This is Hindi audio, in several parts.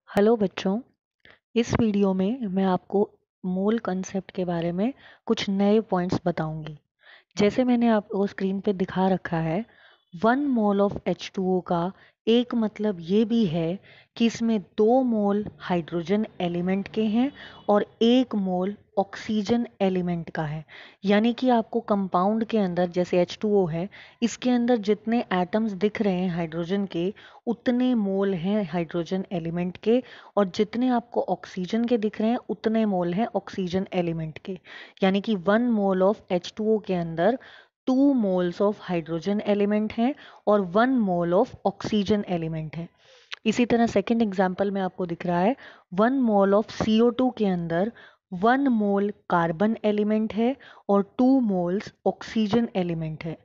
हेलो बच्चों, इस वीडियो में मैं आपको मोल कंसेप्ट के बारे में कुछ नए पॉइंट्स बताऊंगी। जैसे मैंने आपको स्क्रीन पे दिखा रखा है, 1 मोल ऑफ H2O का एक मतलब ये भी है कि इसमें 2 मोल हाइड्रोजन एलिमेंट के हैं और 1 मोल ऑक्सीजन एलिमेंट का है। यानी कि आपको कंपाउंड के अंदर जैसे H2O है, इसके अंदर जितने एटम्स दिख रहे हैं हाइड्रोजन के, उतने मोल हैं हाइड्रोजन एलिमेंट के, और जितने आपको ऑक्सीजन के दिख रहे हैं उतने मोल हैं ऑक्सीजन एलिमेंट के। यानी कि 1 मोल ऑफ H2O के अंदर 2 मोल्स ऑफ हाइड्रोजन एलिमेंट हैं और 1 मोल ऑफ ऑक्सीजन एलिमेंट है। इसी तरह सेकंड एग्जांपल में आपको दिख रहा है, 1 मोल ऑफ CO2 के अंदर 1 मोल कार्बन एलिमेंट है और 2 मोल्स ऑक्सीजन एलिमेंट है।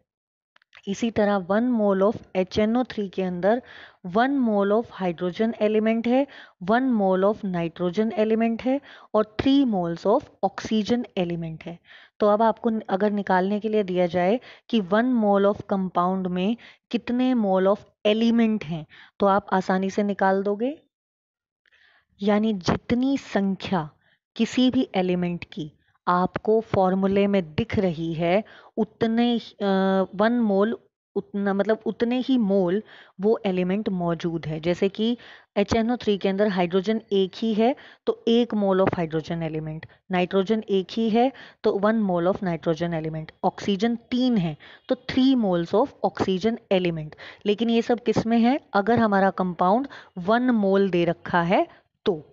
इसी तरह 1 मोल ऑफ HNO3 के अंदर 1 मोल ऑफ हाइड्रोजन एलिमेंट है, 1 मोल ऑफ नाइट्रोजन एलिमेंट है और 3 मोल्स ऑफ ऑक्सीजन एलिमेंट है। तो अब आपको अगर निकालने के लिए दिया जाए कि 1 मोल ऑफ कंपाउंड में कितने मोल ऑफ एलिमेंट हैं, तो आप आसानी से निकाल दोगे। यानी जितनी संख्या किसी भी एलिमेंट की आपको फॉर्मूले में दिख रही है, उतने 1 मोल, उतना मतलब उतने ही मोल वो एलिमेंट मौजूद है। जैसे कि HNO3 के अंदर हाइड्रोजन एक ही है तो 1 mole of hydrogen element, nitrogen एक ही है तो 1 mole of nitrogen element, oxygen 3 है तो 3 मोल्स ऑफ ऑक्सीजन एलिमेंट। लेकिन ये सब किस में है? अगर हमारा कंपाउंड 1 मोल दे रखा है तो।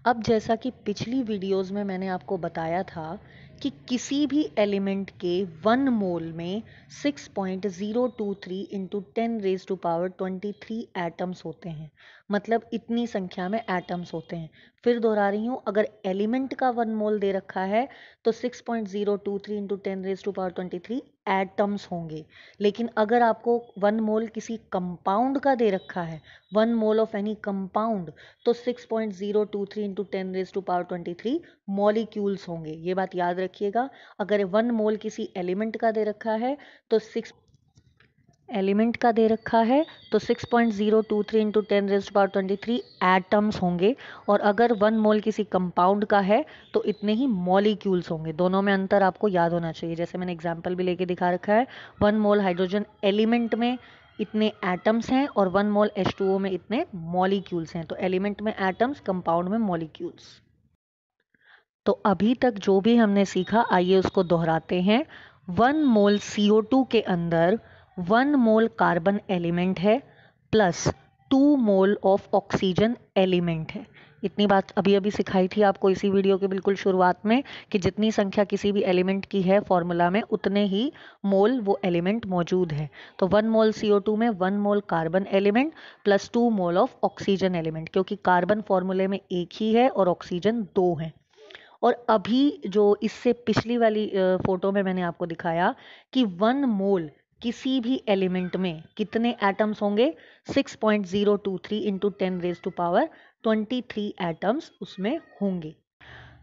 अब जैसा कि पिछली वीडियोस में मैंने आपको बताया था कि किसी भी एलिमेंट के 1 मोल में 6.023 इंटू 10⁻23 एटम्स होते हैं। मतलब इतनी संख्या में एटम्स होते हैं। फिर दोहरा रही हूँ, अगर एलिमेंट का 1 मोल दे रखा है तो 6.023 इंटू 10⁻23 एटम्स होंगे। लेकिन अगर आपको 1 मोल किसी कंपाउंड का दे रखा है, 1 मोल ऑफ एनी कंपाउंड, तो 6.023 इंटू 10⁻23 मॉलिक्यूल्स होंगे। ये बात याद रखिएगा। अगर 1 मोल किसी एलिमेंट का दे रखा है तो 6.023 इंटू 10⁻23 एटम्स होंगे, और अगर 1 मोल किसी कंपाउंड का है तो इतने ही मॉलिक्यूल्स होंगे। दोनों में अंतर आपको याद होना चाहिए। जैसे मैंने एग्जाम्पल भी लेके दिखा रखा है, 1 मोल हाइड्रोजन एलिमेंट में इतने एटम्स हैं और 1 मोल H2O में इतने मॉलिक्यूल्स हैं। तो एलिमेंट में एटम्स, कंपाउंड में मॉलिक्यूल्स। तो अभी तक जो भी हमने सीखा, आइए उसको दोहराते हैं। 1 मोल CO2 के अंदर 1 मोल कार्बन एलिमेंट है plus 2 mole of oxygen element है। इतनी बात अभी अभी सिखाई थी आपको इसी वीडियो के बिल्कुल शुरुआत में कि जितनी संख्या किसी भी एलिमेंट की है फॉर्मूला में, उतने ही मोल वो एलिमेंट मौजूद है। तो 1 मोल CO2 में 1 mole carbon element plus 2 mole of oxygen element, क्योंकि कार्बन फॉर्मूले में एक ही है और ऑक्सीजन 2 है। और अभी जो इससे पिछली वाली फोटो में मैंने आपको दिखाया कि 1 मोल किसी भी एलिमेंट में कितने एटम्स होंगे, 6.023 इंटू 10⁻23 एटम्स उसमें होंगे।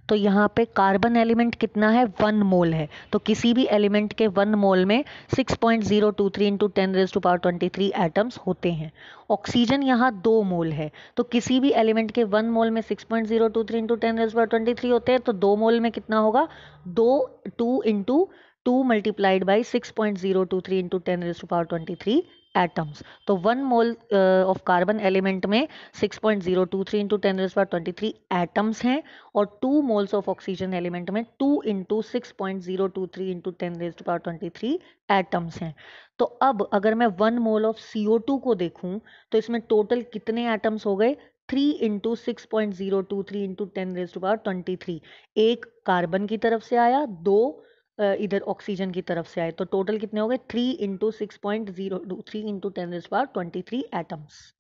तो यहाँ पे कार्बन एलिमेंट कितना है? 1 मोल है। तो किसी भी एलिमेंट के 1 मोल में 6.023 इंटू 10⁻23 एटम्स होते हैं। ऑक्सीजन यहाँ 2 मोल है। तो किसी भी एलिमेंट के 1 मोल में 6.023 इंटू 10⁻23 होते हैं, तो 2 मोल में कितना होगा? 2 into 2 multiplied by 6.023 into 10⁻23 atoms. तो 1 मोल ऑफ कार्बन एलिमेंट में 6.023 इंटू 10⁻23 एटम्स हैं और 2 मोल्स ऑफ ऑक्सीजन एलिमेंट में 2 इंटू 6.023 इंटू 10⁻23 एटम्स हैं। तो अब अगर मैं 1 मोल ऑफ CO2 को देखूं तो इसमें टोटल कितने एटम्स हो गए? 3 इंटू 6.023 इंटू 10⁻23। एक कार्बन की तरफ से आया, 2 इधर ऑक्सीजन की तरफ से आए, तो टोटल कितने हो गए? 3 इंटू 6.023 इंटू 10⁻23 एटम्स।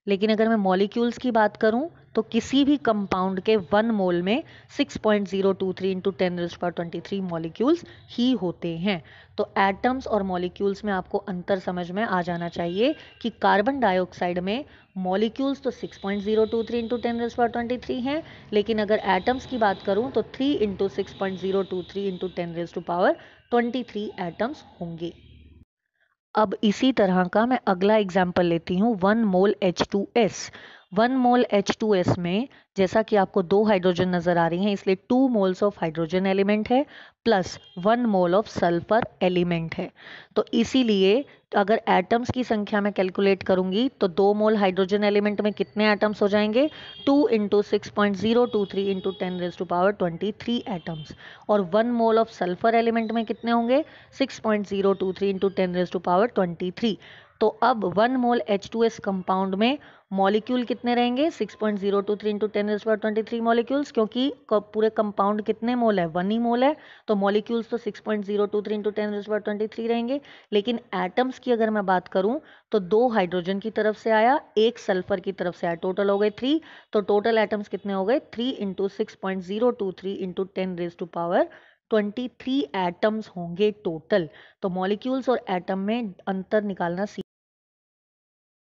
लेकिन अगर मैं मॉलिक्यूल्स की बात करूं तो किसी भी कंपाउंड के 1 मोल में 6.023 इंटू 10⁻23 मॉलिक्यूल्स ही होते हैं। तो एटम्स और मॉलिक्यूल्स में आपको अंतर समझ में आ जाना चाहिए कि कार्बन डाइऑक्साइड में मॉलिक्यूल्स तो 6.023 इंटू 10⁻23 हैं, लेकिन अगर एटम्स की बात करूं तो 3 इंटू 6.023 इंटू 10⁻23 एटम्स होंगे। अब इसी तरह का मैं अगला एग्जाम्पल लेती हूँ, 1 मोल H2S। 1 मोल H2S में जैसा कि आपको 2 हाइड्रोजन नजर आ रही हैं, इसलिए 2 मोल्स ऑफ हाइड्रोजन एलिमेंट है plus 1 mole of sulphur element है। तो इसीलिए अगर एटम्स की संख्या में कैलकुलेट करूंगी तो 2 मोल हाइड्रोजन एलिमेंट में कितने एटम्स हो जाएंगे, 2 इंटू 6.023 इंटू 10⁻23 एटम्स। और 1 मोल ऑफ सल्फर एलिमेंट में कितने होंगे, 6.023 इंटू 10⁻23। तो अब 1 मोल H2S कंपाउंड में मॉलिक्यूल कितने रहेंगे, 6.023 इंटू 10⁻23 मॉलिक्यूल्स, क्योंकि पूरे कंपाउंड कितने मोल है, 1 ही मोल है, तो मॉलिक्यूल्स तो 6.023 इंटू 10⁻23 रहेंगे। लेकिन एटम्स की अगर मैं बात करूं तो 2 हाइड्रोजन की तरफ से आया, 1 सल्फर की तरफ से आया, टोटल हो गए 3। तो टोटल एटम्स कितने हो गए, 3 इंटू 6.023 इंटू 10⁻23 एटम्स होंगे टोटल। तो मॉलिक्यूल्स और एटम में अंतर निकालना